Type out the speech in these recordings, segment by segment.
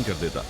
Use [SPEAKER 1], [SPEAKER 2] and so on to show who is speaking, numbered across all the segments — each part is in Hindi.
[SPEAKER 1] साइन कर देता।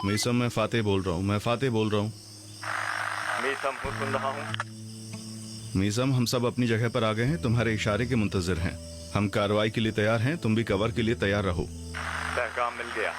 [SPEAKER 1] मीसम, मैं फाते बोल रहा हूँ, मैं फाते बोल रहा हूँ।
[SPEAKER 2] मीसम हूँ, सुन रहा हूँ।
[SPEAKER 1] मीसम, हम सब अपनी जगह पर आ गए हैं, तुम्हारे इशारे के मुंतजिर हैं। हम कार्रवाई के लिए तैयार हैं, तुम भी कवर के लिए तैयार रहो।
[SPEAKER 2] पैगाम मिल गया।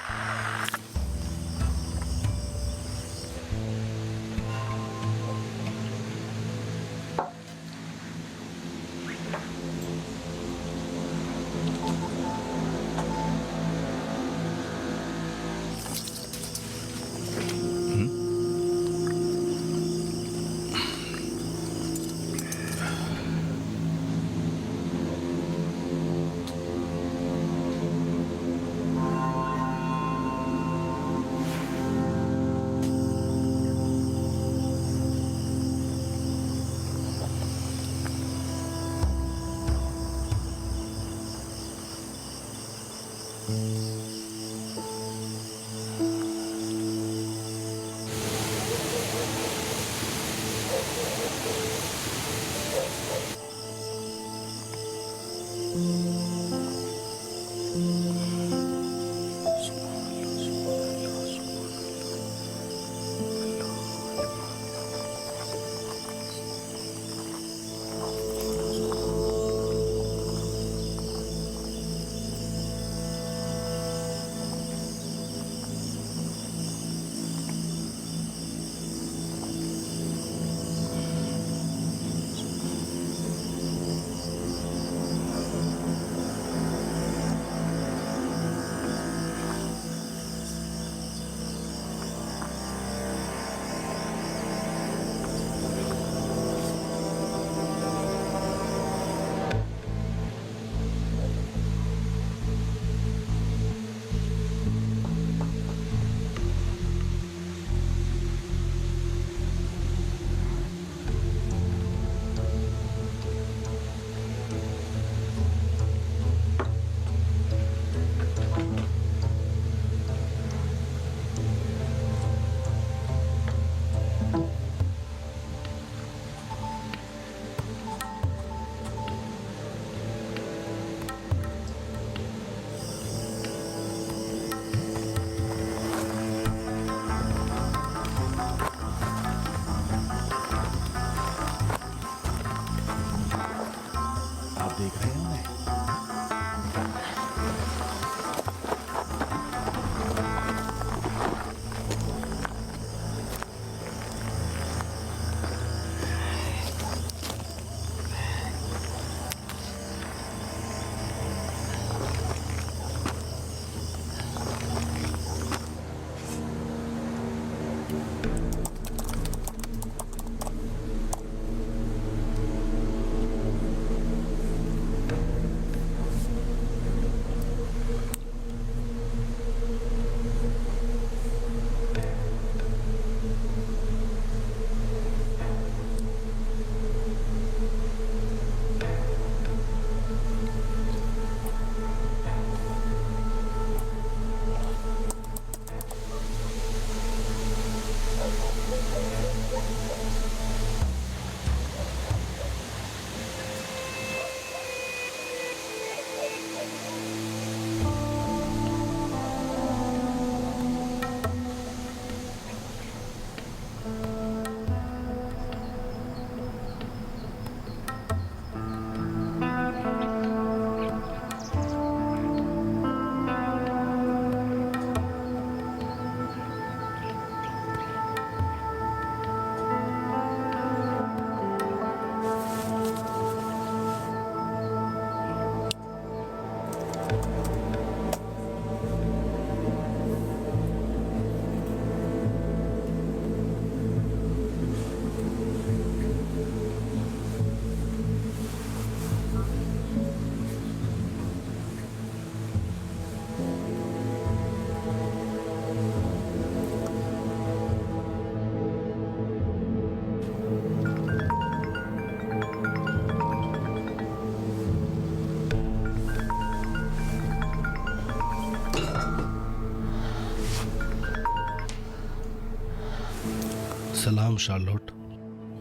[SPEAKER 3] सलाम शार्लोट।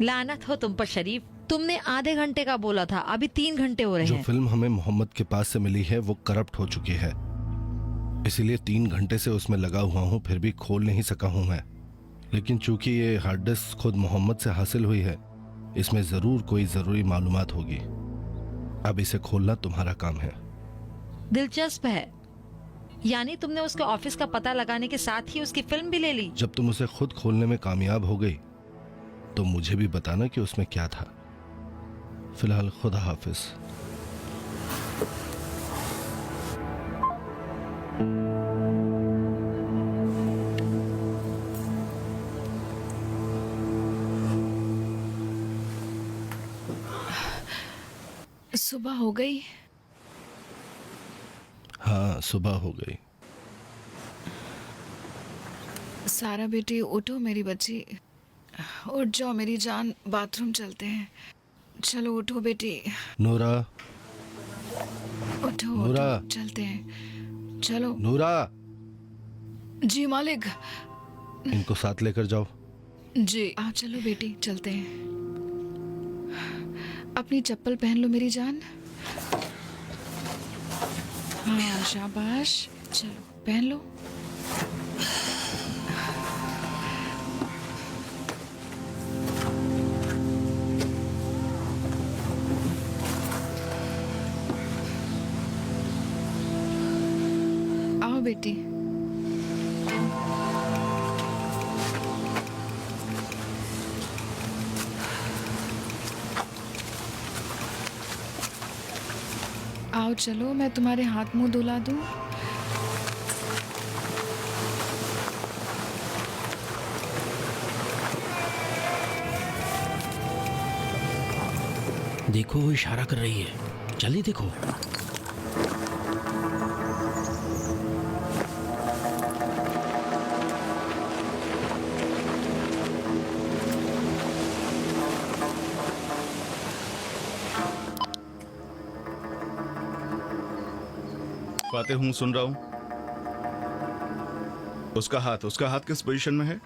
[SPEAKER 4] लानत हो तुम पर शरीफ, तुमने आधे घंटे का बोला था, अभी 3 घंटे हो रहे
[SPEAKER 3] जो
[SPEAKER 4] हैं।
[SPEAKER 3] फिल्म हमें मोहम्मद के पास से मिली है वो करप्ट हो चुकी है, इसीलिए 3 घंटे से उसमें लगा हुआ हूँ, फिर भी खोल नहीं सका हूँ मैं। लेकिन चूंकि ये हार्ड डिस्क खुद मोहम्मद से हासिल हुई है, इसमें जरूर कोई जरूरी मालूमात होगी। अब इसे खोलना तुम्हारा काम है।
[SPEAKER 4] दिलचस्प है, यानी तुमने उसके ऑफिस का पता लगाने के साथ ही उसकी फिल्म भी ले ली।
[SPEAKER 3] जब तुम उसे खुद खोलने में कामयाब हो गई तो मुझे भी बताना कि उसमें क्या था। फिलहाल खुदा हाफिज।
[SPEAKER 5] सुबह हो गई।
[SPEAKER 3] हाँ, सुबह हो गई।
[SPEAKER 5] सारा बेटी उठो मेरी बच्ची, उठ जाओ मेरी जान, बाथरूम चलते हैं। चलो उठो बेटी,
[SPEAKER 3] नूरा,
[SPEAKER 5] उठो
[SPEAKER 3] नूरा।
[SPEAKER 5] उठो, चलते हैं। चलो।
[SPEAKER 3] नूरा,
[SPEAKER 5] जी मालिक।
[SPEAKER 3] इनको साथ लेकर जाओ।
[SPEAKER 5] जी आओ, चलो बेटी चलते हैं। अपनी चप्पल पहन लो मेरी जान। हाँ शाबाश, चलो पहन लो। आओ बेटी। आओ चलो, मैं तुम्हारे हाथ मुंह धुला दूं।
[SPEAKER 6] देखो वो इशारा कर रही है, जल्दी देखो।
[SPEAKER 1] फातिह हूँ, सुन रहा हूँ। उसका हाथ किस पोजीशन में है?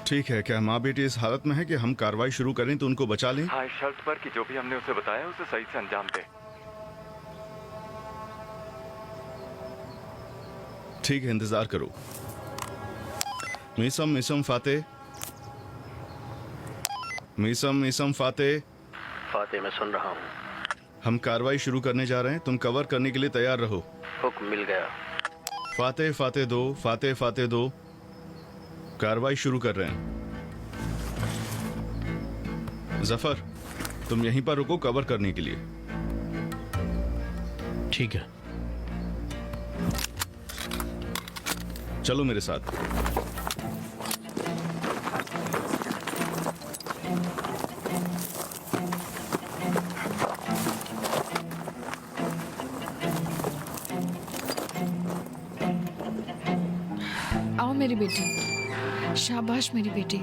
[SPEAKER 1] ठीक है, क्या माँ बेटी इस हालत में है कि हम कार्रवाई शुरू करें तो उनको बचा लें?
[SPEAKER 2] हाँ, इस शर्त पर कि जो भी हमने उसे बताया उसे सही से अंजाम दे।
[SPEAKER 1] ठीक है, इंतजार करो। Meesam Fatih, Meesam Fatih.
[SPEAKER 6] Fatih, मैं सुन रहा हूँ।
[SPEAKER 1] हम कार्रवाई शुरू करने जा रहे हैं, तुम कवर करने के लिए तैयार रहो।
[SPEAKER 6] हुक्म मिल गया।
[SPEAKER 1] फातिह दो, कार्रवाई शुरू कर रहे हैं। जफर, तुम यहीं पर रुको कवर करने के लिए।
[SPEAKER 6] ठीक है।
[SPEAKER 1] चलो मेरे साथ।
[SPEAKER 5] आओ मेरी बेटी, शाबाश मेरी बेटी।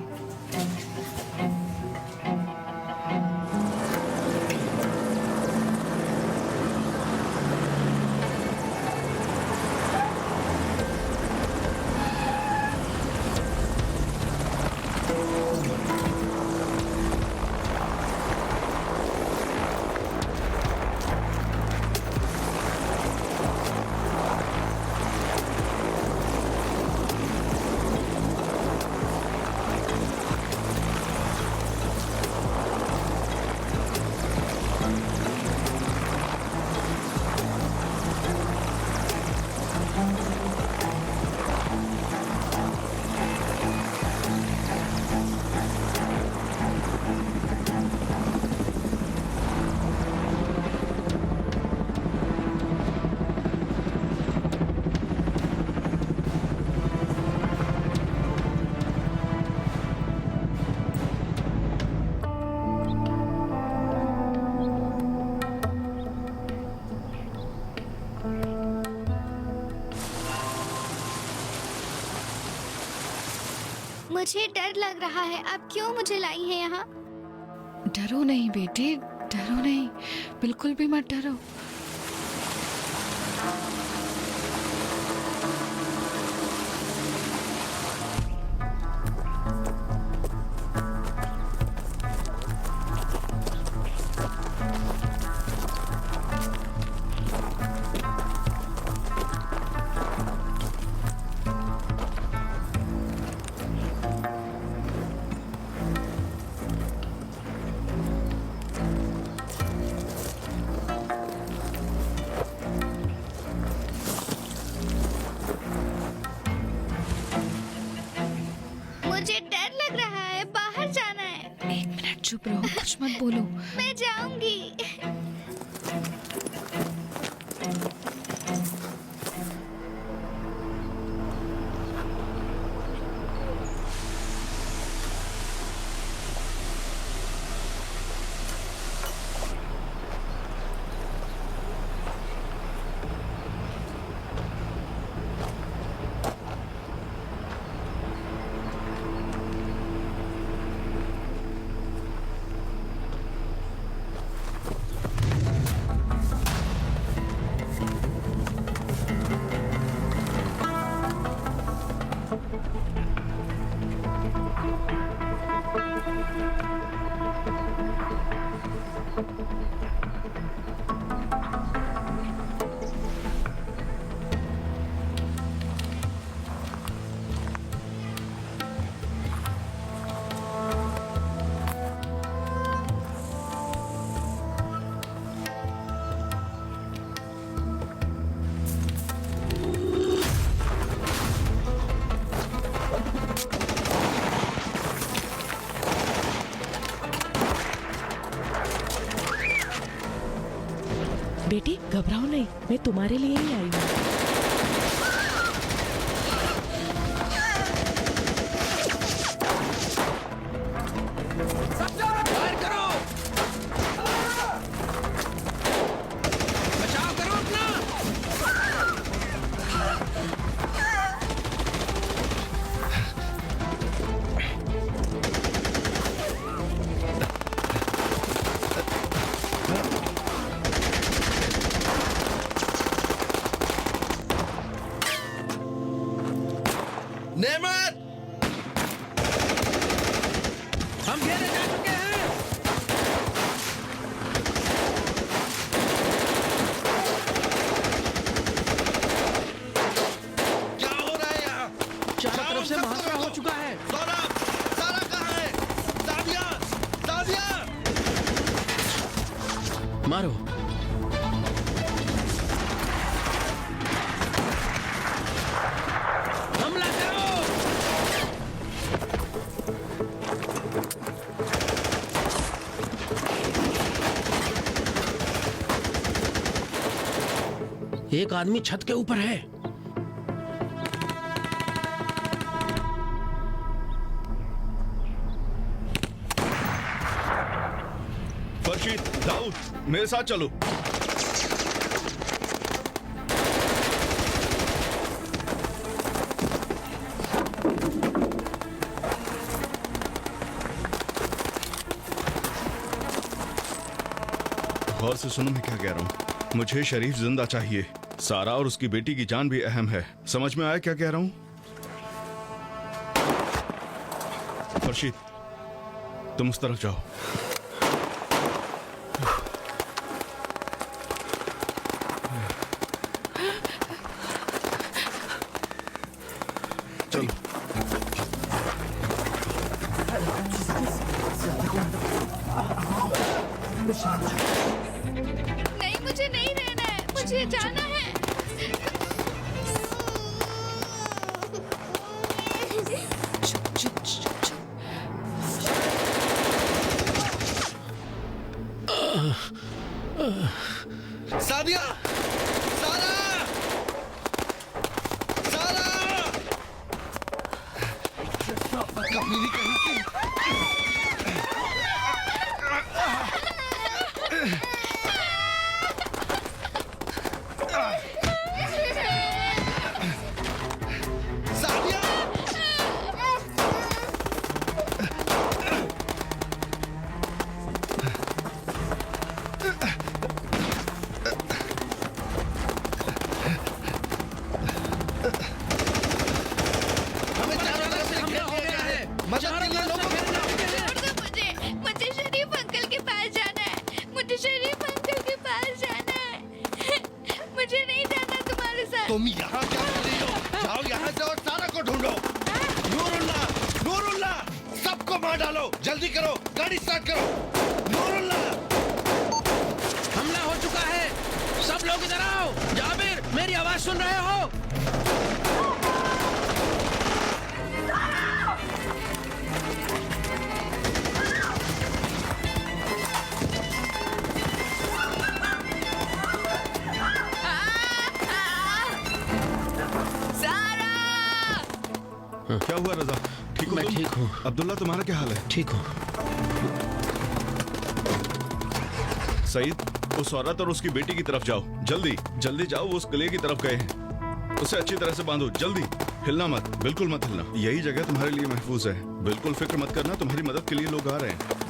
[SPEAKER 7] मुझे डर लग रहा है, अब क्यों मुझे लाई है यहाँ?
[SPEAKER 5] डरो नहीं बेटी, डरो नहीं, बिल्कुल भी मत डरो।
[SPEAKER 7] मुझे डर लग रहा है, बाहर जाना है।
[SPEAKER 5] 1 मिनट चुप रहो, कुछ मत बोलो।
[SPEAKER 7] मैं जाऊंगी।
[SPEAKER 8] बेटी घबराओ नहीं, मैं तुम्हारे लिए ही आई हूँ।
[SPEAKER 3] नेमत,
[SPEAKER 6] हम घेरे जा चुके हैं।
[SPEAKER 3] क्या हो रहा है यहाँ?
[SPEAKER 6] चारों तरफ से महासरा हो चुका है।
[SPEAKER 3] सौरभ, सारा कहाँ है? दादिया, दादिया!
[SPEAKER 6] मारो। हमला करो। एक आदमी छत के ऊपर है।
[SPEAKER 1] फरशीद, दाऊद, मेरे साथ चलो। गौर से सुनो मैं क्या कह रहा हूँ। मुझे शरीफ जिंदा चाहिए। सारा और उसकी बेटी की जान भी अहम है। समझ में आया क्या कह रहा हूँ? फरशीद, तुम उस तरफ जाओ। चलो।
[SPEAKER 7] नहीं, मुझे नहीं रहना है, मुझे जाना है।
[SPEAKER 5] चुप चुप चुप चुप।
[SPEAKER 3] सादिया, सारा, सारा! कमीनी कहीं की। सादिया! हमें चारों तरफ से घेर लिया गया है। मदद के लिए लोगों को
[SPEAKER 7] छोड़ दो मुझे शरीफ अंकल के पास जाना है। मुझे शरीफ अंकल के पास जाना है। मुझे नहीं जाना तुम्हारे साथ।
[SPEAKER 3] तुम यहाँ क्या कर रही हो? जाओ यहाँ से और सारा को ढूंढो। नूरुल्लाह, नूरुल्लाह, सबको मार डालो। जल्दी करो, गाड़ी स्टार्ट करो। नूरुल्लाह!
[SPEAKER 6] हमला हो चुका है। सब लोग इधर आओ। जाबिर, मेरी आवाज सुन रहे हो?
[SPEAKER 1] क्या हुआ रजा? ठीक हो
[SPEAKER 6] मैं
[SPEAKER 1] तुम?
[SPEAKER 6] ठीक हूँ।
[SPEAKER 1] अब्दुल्ला तुम्हारा क्या हाल है?
[SPEAKER 6] ठीक हूँ।
[SPEAKER 1] सईद, उस औरत और उसकी बेटी की तरफ जाओ, जल्दी जल्दी जाओ। वो उस किले की तरफ गए हैं, उसे अच्छी तरह से बांधो, जल्दी। हिलना मत, बिल्कुल मत हिलना। यही जगह तुम्हारे लिए महफूज है, बिल्कुल फिक्र मत करना। तुम्हारी मदद के लिए लोग आ रहे हैं।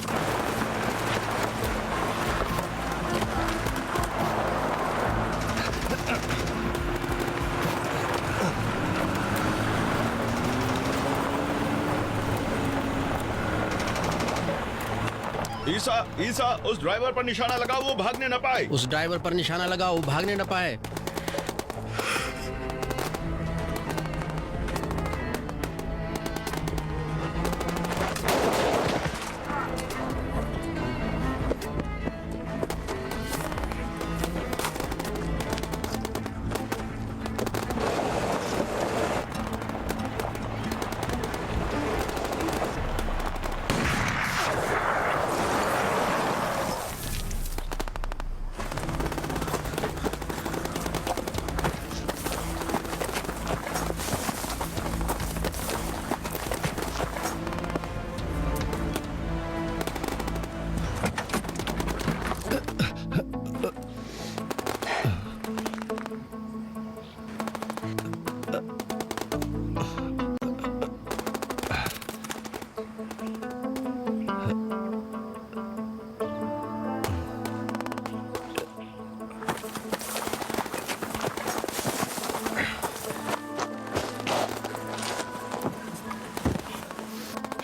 [SPEAKER 1] ईसा, ईसा, उस ड्राइवर पर निशाना लगाओ, वो भागने न पाए।
[SPEAKER 6] उस ड्राइवर पर निशाना लगाओ, वो भागने न पाए।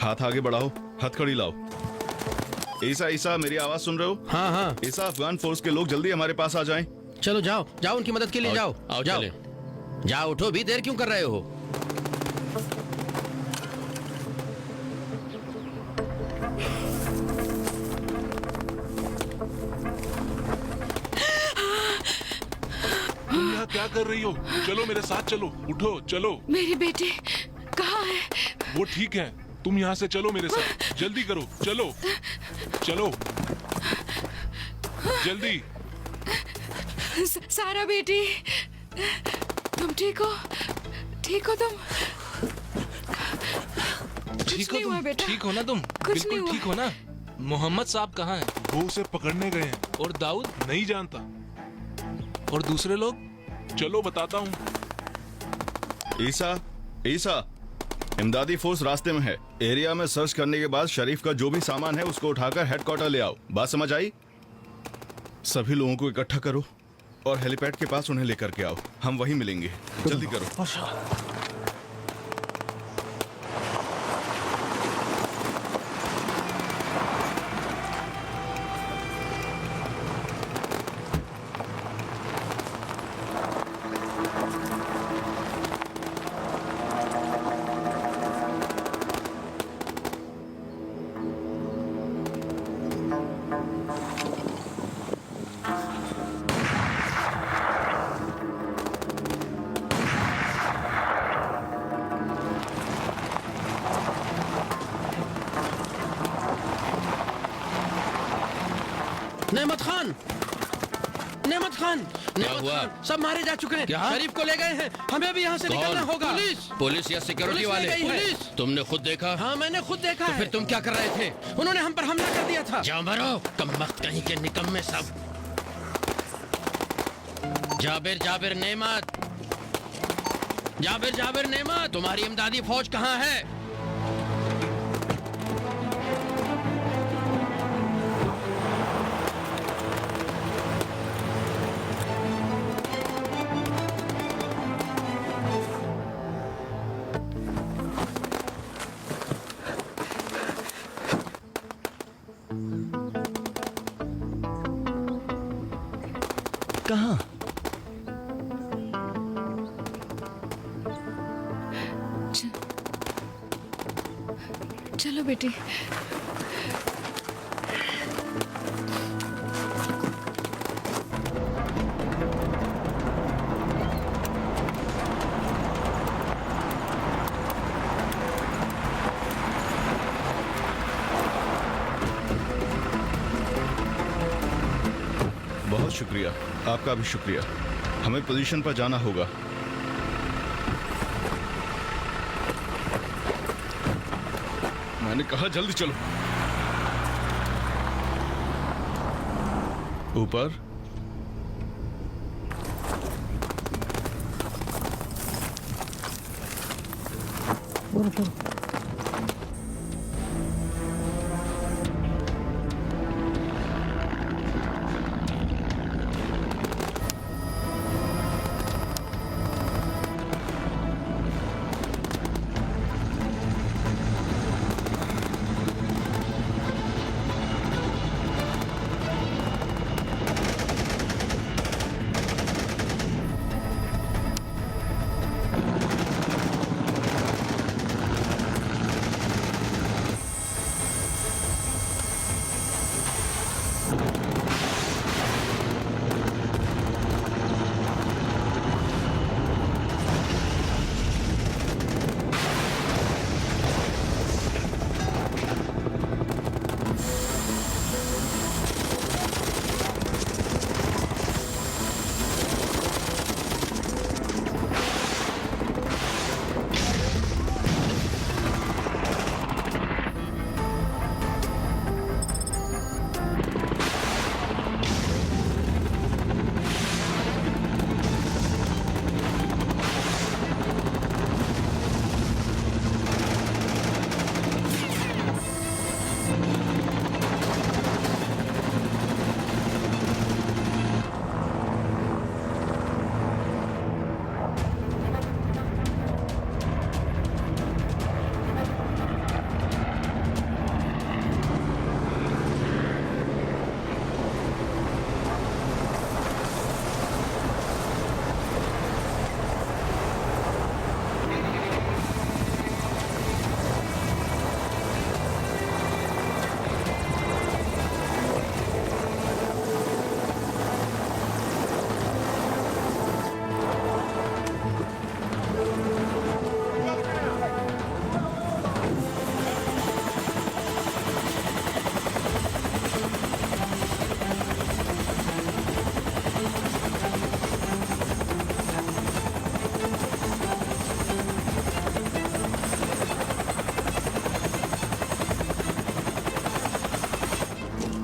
[SPEAKER 1] हाथ आगे बढ़ाओ, हथकड़ी लाओ। ईसा, ईसा, मेरी आवाज सुन रहे हो?
[SPEAKER 6] हाँ हाँ,
[SPEAKER 1] ईसा, अफगान फोर्स के लोग जल्दी हमारे पास आ जाएं।
[SPEAKER 6] चलो जाओ जाओ, उनकी मदद के लिए जाओ।
[SPEAKER 9] आओ,
[SPEAKER 6] जाओ
[SPEAKER 9] चलें।
[SPEAKER 6] जाओ, उठो भी, देर क्यों कर रहे हो?
[SPEAKER 10] तुम यहाँ क्या कर रही हो? चलो मेरे साथ चलो, उठो चलो।
[SPEAKER 5] मेरी बेटी कहाँ है?
[SPEAKER 10] वो ठीक है, तुम यहाँ से चलो मेरे साथ, जल्दी करो, चलो चलो जल्दी।
[SPEAKER 5] सारा बेटी, तुम ठीक हो? ठीक हो तुम?
[SPEAKER 11] ठीक हो
[SPEAKER 5] नहीं हुआ
[SPEAKER 11] तुम?
[SPEAKER 5] बेटा।
[SPEAKER 11] ठीक हो ना तुम?
[SPEAKER 5] कुछ नहीं
[SPEAKER 11] बिल्कुल
[SPEAKER 5] हुआ।
[SPEAKER 11] ठीक हो ना? मोहम्मद साहब कहाँ हैं?
[SPEAKER 10] वो उसे पकड़ने गए हैं।
[SPEAKER 11] और दाऊद?
[SPEAKER 10] नहीं जानता।
[SPEAKER 11] और दूसरे लोग?
[SPEAKER 10] चलो बताता हूँ।
[SPEAKER 1] ईसा, ईसा, इमदादी फोर्स रास्ते में है। एरिया में सर्च करने के बाद शरीफ का जो भी सामान है उसको उठाकर हेडक्वार्टर ले आओ। बात समझ आई? सभी लोगों को इकट्ठा करो और हेलीपैड के पास उन्हें लेकर के आओ। हम वहीं मिलेंगे, जल्दी करो।
[SPEAKER 6] नेमत खान, नेमत खान, नेमत
[SPEAKER 9] हुआ?
[SPEAKER 6] खान, सब मारे जा चुके हैं।
[SPEAKER 9] क्या?
[SPEAKER 6] शरीफ को ले गए हैं, हमें भी यहाँ से निकलना होगा। पुलिस,
[SPEAKER 9] पुलिस या सिक्योरिटी
[SPEAKER 6] पुलिस ले
[SPEAKER 9] वाले?
[SPEAKER 6] गई है। पुलिस।
[SPEAKER 9] तुमने खुद देखा?
[SPEAKER 6] हाँ, मैंने खुद देखा
[SPEAKER 9] तो
[SPEAKER 6] है।
[SPEAKER 9] फिर तुम क्या कर रहे थे?
[SPEAKER 6] उन्होंने हम पर हमला कर दिया था।
[SPEAKER 9] जा मरो, कमबख्त कहीं के निकम्मे सब। जाबिर, जाबिर नेमत, जाबिर, जाबिर नेमत, तुम्हारी इमदादी फौज कहाँ है?
[SPEAKER 3] कहाँ?
[SPEAKER 5] चलो बेटी।
[SPEAKER 1] बहुत शुक्रिया, आपका भी शुक्रिया। हमें पोजीशन पर जाना होगा। मैंने कहा जल्दी चलो। ऊपर।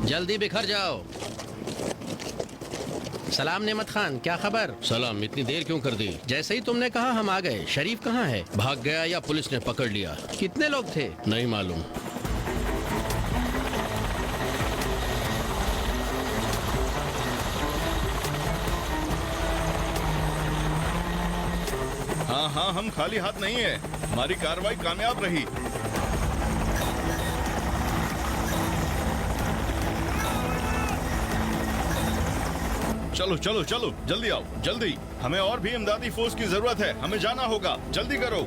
[SPEAKER 9] जल्दी बिखर जाओ। सलाम नेमत खान, क्या खबर? सलाम, इतनी देर क्यों कर दी? जैसे ही तुमने कहा हम आ गए। शरीफ कहाँ है? भाग गया या पुलिस ने पकड़ लिया? कितने लोग थे? नहीं मालूम।
[SPEAKER 1] हाँ हाँ, हम खाली हाथ नहीं है। हमारी कार्रवाई कामयाब रही। चलो चलो चलो, जल्दी आओ, जल्दी। हमें और भी इमदादी फोर्स की जरूरत है। हमें जाना होगा, जल्दी करो।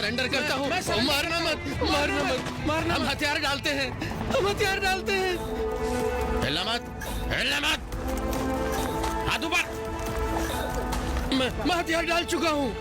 [SPEAKER 9] सरेंडर करता हूँ।
[SPEAKER 6] मैं surrender
[SPEAKER 9] मारना मत, मारना मत,
[SPEAKER 6] मारना
[SPEAKER 9] हम
[SPEAKER 6] मत।
[SPEAKER 9] हथियार डालते हैं, हम हथियार डालते हैं। हिलना मत, हिलना मत, हाथ ऊपर। मैं हथियार डाल चुका हूँ।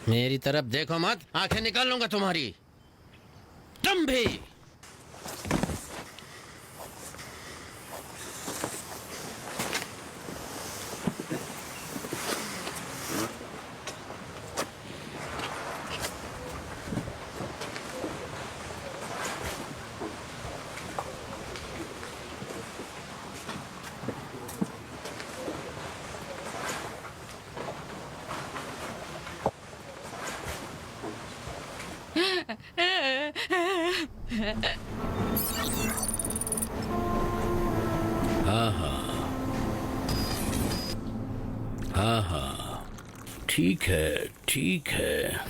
[SPEAKER 9] मेरी तरफ देखो मत, आंखें निकाल लूंगा तुम्हारी। तुम भी। हाँ हाँ, हाँ हाँ, ठीक है, ठीक है,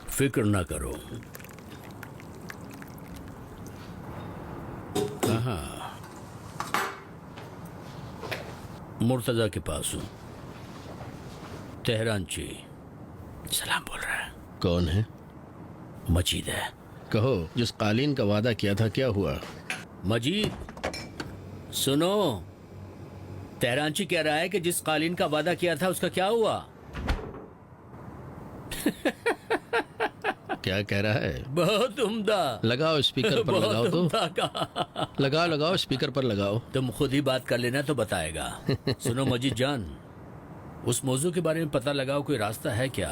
[SPEAKER 9] फिक्र ना करो। कहाँ? मुर्तजा के पास हूँ। तेहरानची सलाम बोल रहा है। कौन है? मजीद है। कहो, जिस कालीन का वादा किया था क्या हुआ? मजीद सुनो, तेहरानची कह रहा है कि जिस कालीन का वादा किया था उसका क्या हुआ? क्या कह रहा है? बहुत उम्दा। लगाओ स्पीकर पर, लगाओ तो। लगाओ लगाओ स्पीकर पर लगाओ। तुम खुद ही बात कर लेना तो बताएगा। सुनो मजीद जान, उस मौजू के बारे में पता लगाओ, कोई रास्ता है क्या?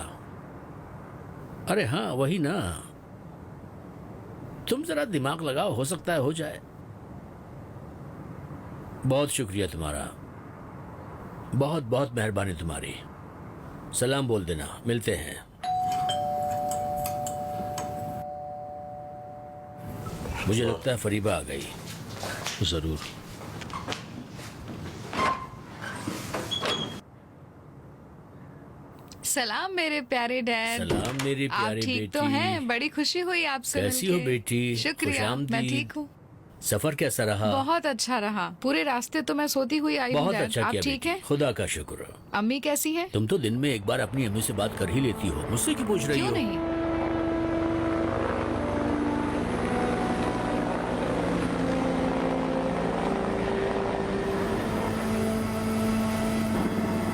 [SPEAKER 9] अरे हाँ वही ना, तुम जरा दिमाग लगाओ, हो सकता है हो जाए। बहुत शुक्रिया तुम्हारा, बहुत बहुत मेहरबानी तुम्हारी। सलाम बोल देना, मिलते हैं। मुझे लगता है फरीबा आ गई। जरूर।
[SPEAKER 5] सलाम मेरे प्यारे डैड।
[SPEAKER 9] सलाम मेरी
[SPEAKER 5] आप
[SPEAKER 9] प्यारी
[SPEAKER 5] ठीक
[SPEAKER 9] बेटी।
[SPEAKER 5] तो हैं? बड़ी खुशी हुई आपसे
[SPEAKER 9] कैसी
[SPEAKER 5] मिलके।
[SPEAKER 9] हो बेटी?
[SPEAKER 5] शुक्रिया,
[SPEAKER 9] खुशामदीद।
[SPEAKER 5] मैं ठीक हूँ।
[SPEAKER 9] सफर कैसा रहा?
[SPEAKER 5] बहुत अच्छा रहा। पूरे रास्ते तो मैं सोती हुई आई हूँ
[SPEAKER 9] बहुत
[SPEAKER 5] डैड।
[SPEAKER 9] अच्छा
[SPEAKER 5] आप
[SPEAKER 9] किया
[SPEAKER 5] ठीक
[SPEAKER 9] बेटी,
[SPEAKER 5] हैं?
[SPEAKER 9] खुदा का शुक्र।
[SPEAKER 5] अम्मी कैसी हैं?
[SPEAKER 9] तुम तो दिन में एक बार अपनी अम्मी से बात कर ही लेती हो, मुझसे क्यों पूछ रही
[SPEAKER 5] क्यों
[SPEAKER 9] हो?
[SPEAKER 5] नहीं?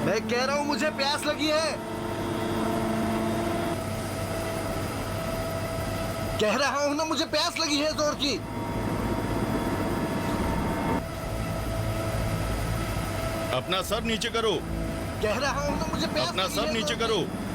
[SPEAKER 3] मैं कह रहा हूँ मुझे प्यास लगी है। कह रहा हूँ ना, मुझे प्यास लगी है जोर की।
[SPEAKER 1] अपना सर नीचे करो।
[SPEAKER 3] कह रहा हूँ ना, मुझे प्यास
[SPEAKER 1] अपना
[SPEAKER 3] लगी
[SPEAKER 1] सर
[SPEAKER 3] है
[SPEAKER 1] नीचे
[SPEAKER 3] जोर की।
[SPEAKER 1] करो।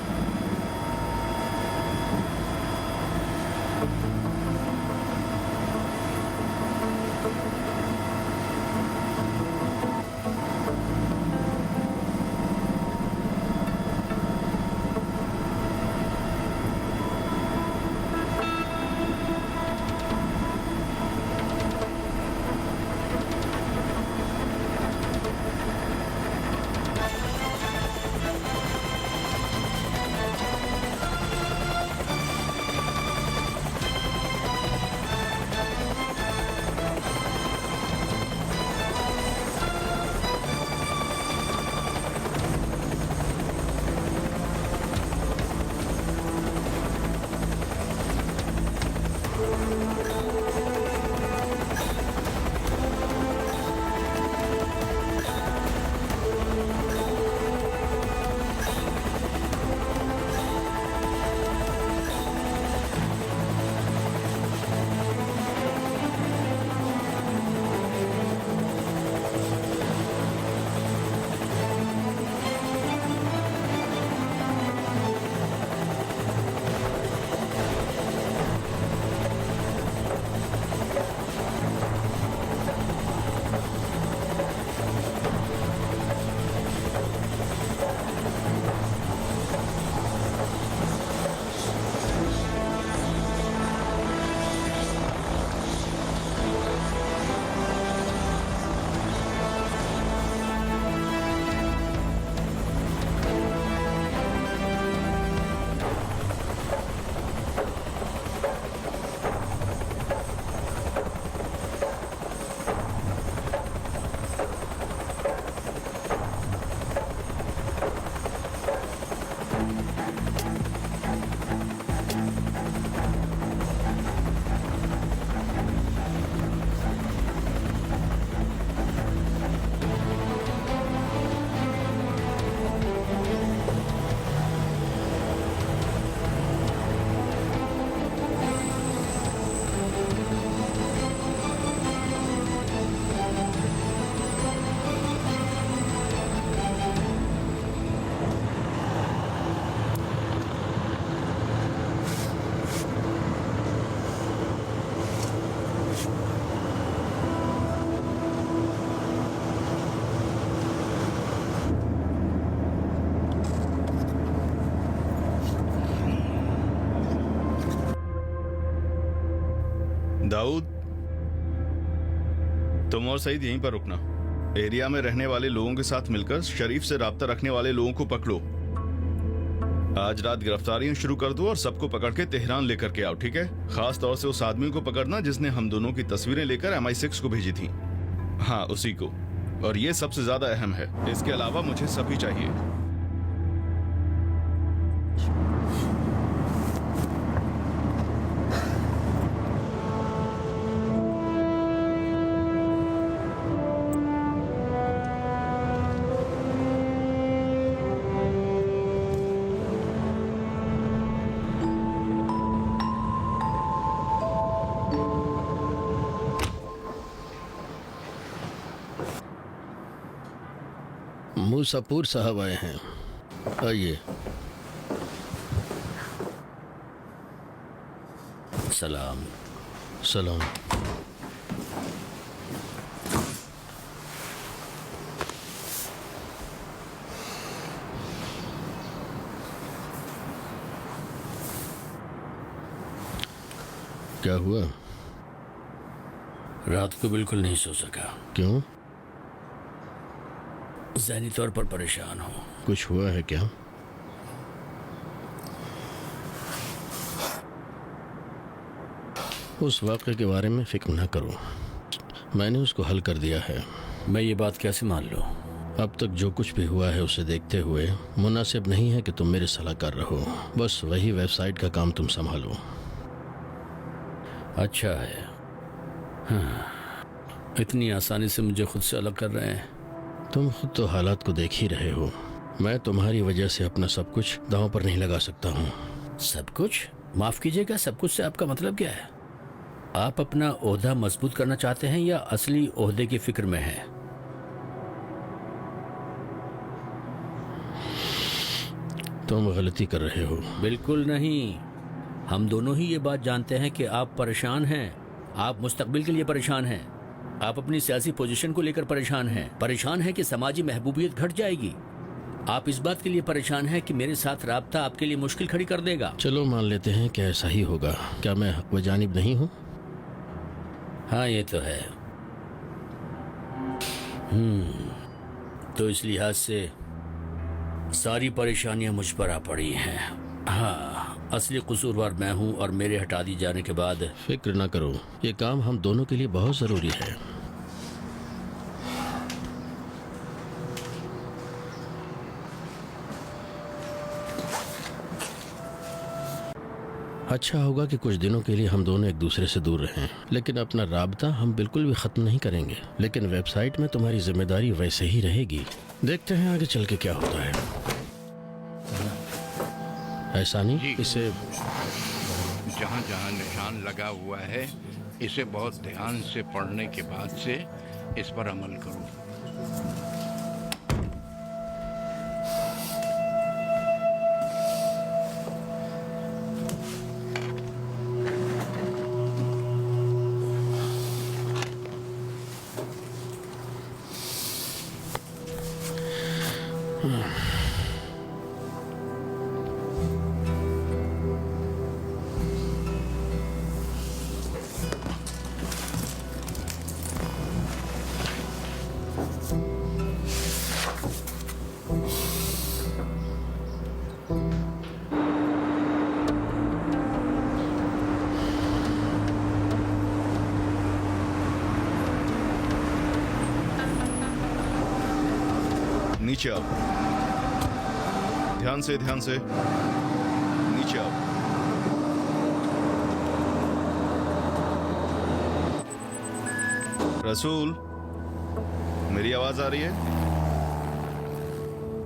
[SPEAKER 1] दाऊद, तुम और सईद यहीं पर रुकना। एरिया में रहने वाले लोगों के साथ मिलकर शरीफ से राब्ता रखने वाले लोगों को पकड़ो। आज रात गिरफ्तारियां शुरू कर दो और सबको पकड़ के तेहरान लेकर के आओ, ठीक है? खास तौर से उस आदमी को पकड़ना जिसने हम दोनों की तस्वीरें लेकर MI6 को भेजी थी। हाँ, उसी को। और ये सबसे ज्यादा अहम है। इसके अलावा मुझे सभी चाहिए।
[SPEAKER 9] मूसापुर साहब आए हैं, आइए। सलाम। सलाम। क्या हुआ?
[SPEAKER 6] रात को बिल्कुल नहीं सो सका।
[SPEAKER 9] क्यों?
[SPEAKER 6] ज़हनी तौर पर परेशान हूँ।
[SPEAKER 9] कुछ हुआ है क्या? उस वाक़े के बारे में फिक्र न करो, मैंने उसको हल कर दिया है।
[SPEAKER 6] मैं ये बात कैसे मान लूँ?
[SPEAKER 9] अब तक जो कुछ भी हुआ है उसे देखते हुए मुनासिब नहीं है कि तुम मेरे सलाहकार रहो। बस वही वेबसाइट का काम तुम संभालो।
[SPEAKER 6] अच्छा है। हाँ, इतनी आसानी से मुझे खुद से अलग कर रहे हैं।
[SPEAKER 9] तुम खुद तो हालात को देख ही रहे हो। मैं तुम्हारी वजह से अपना सब कुछ दांव पर नहीं लगा सकता हूँ।
[SPEAKER 6] सब कुछ? माफ कीजिएगा, सब कुछ से आपका मतलब क्या है? आप अपना ओहदा मजबूत करना चाहते हैं या असली ओहदे की फिक्र में हैं?
[SPEAKER 9] तुम गलती कर रहे हो।
[SPEAKER 6] बिल्कुल नहीं। हम दोनों ही ये बात जानते हैं कि आप परेशान हैं। आप मुस्तकबिल के लिए परेशान हैं। आप अपनी सियासी पोजीशन को लेकर परेशान हैं। परेशान हैं कि समाजी महबूबियत घट जाएगी। आप इस बात के लिए परेशान हैं कि मेरे साथ राब्ता आपके लिए मुश्किल खड़ी कर देगा।
[SPEAKER 9] चलो मान लेते हैं कि ऐसा ही होगा। क्या मैं हक व जानिब नहीं हूँ?
[SPEAKER 6] हाँ, ये तो है। तो इस लिहाज से सारी परेशानियां मुझ पर आ पड़ी हैं। हाँ, असली कसूरवार मैं हूँ और मेरे हटा दिए जाने के बाद।
[SPEAKER 9] फिक्र ना करो, ये काम हम दोनों के लिए बहुत जरूरी है। अच्छा होगा कि कुछ दिनों के लिए हम दोनों एक दूसरे से दूर रहें, लेकिन अपना राबता हम बिल्कुल भी खत्म नहीं करेंगे। लेकिन वेबसाइट में तुम्हारी जिम्मेदारी वैसे ही रहेगी। देखते हैं आगे चल के क्या होता है। ऐसा नहीं, इसे
[SPEAKER 12] जहाँ जहाँ निशान लगा हुआ है इसे बहुत ध्यान से पढ़ने के बाद से इस पर अमल करो।
[SPEAKER 1] नीचे आओ। ध्यान से नीचे आओ। रसूल, मेरी आवाज आ रही है?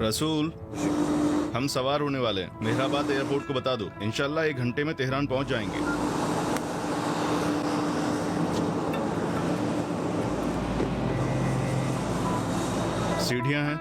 [SPEAKER 1] रसूल, हम सवार होने वाले हैं। मेहराबाद एयरपोर्ट को बता दो, इंशाल्लाह 1 घंटे में तेहरान पहुंच जाएंगे। सीढ़ियां हैं।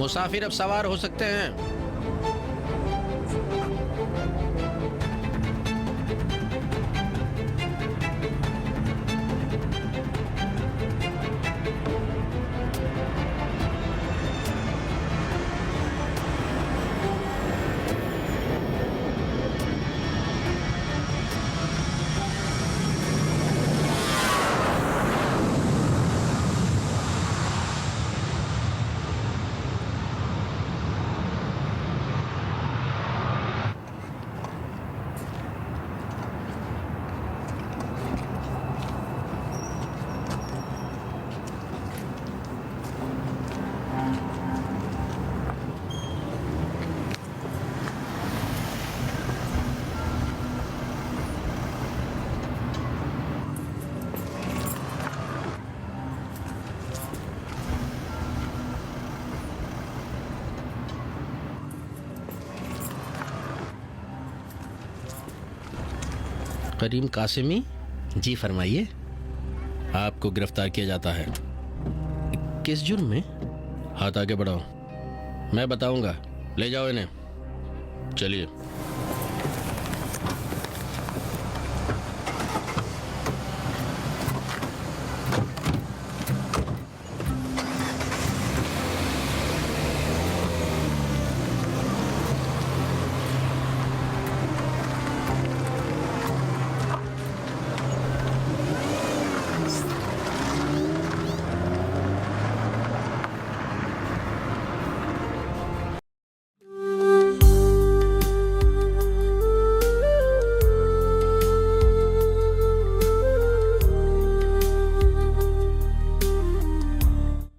[SPEAKER 9] मुसाफिर अब सवार हो सकते हैं। करीम कासिमी जी, फरमाइए। आपको गिरफ्तार किया जाता है। किस जुर्म में? हाथ आगे बढ़ाओ, मैं बताऊंगा। ले जाओ इन्हें। चलिए।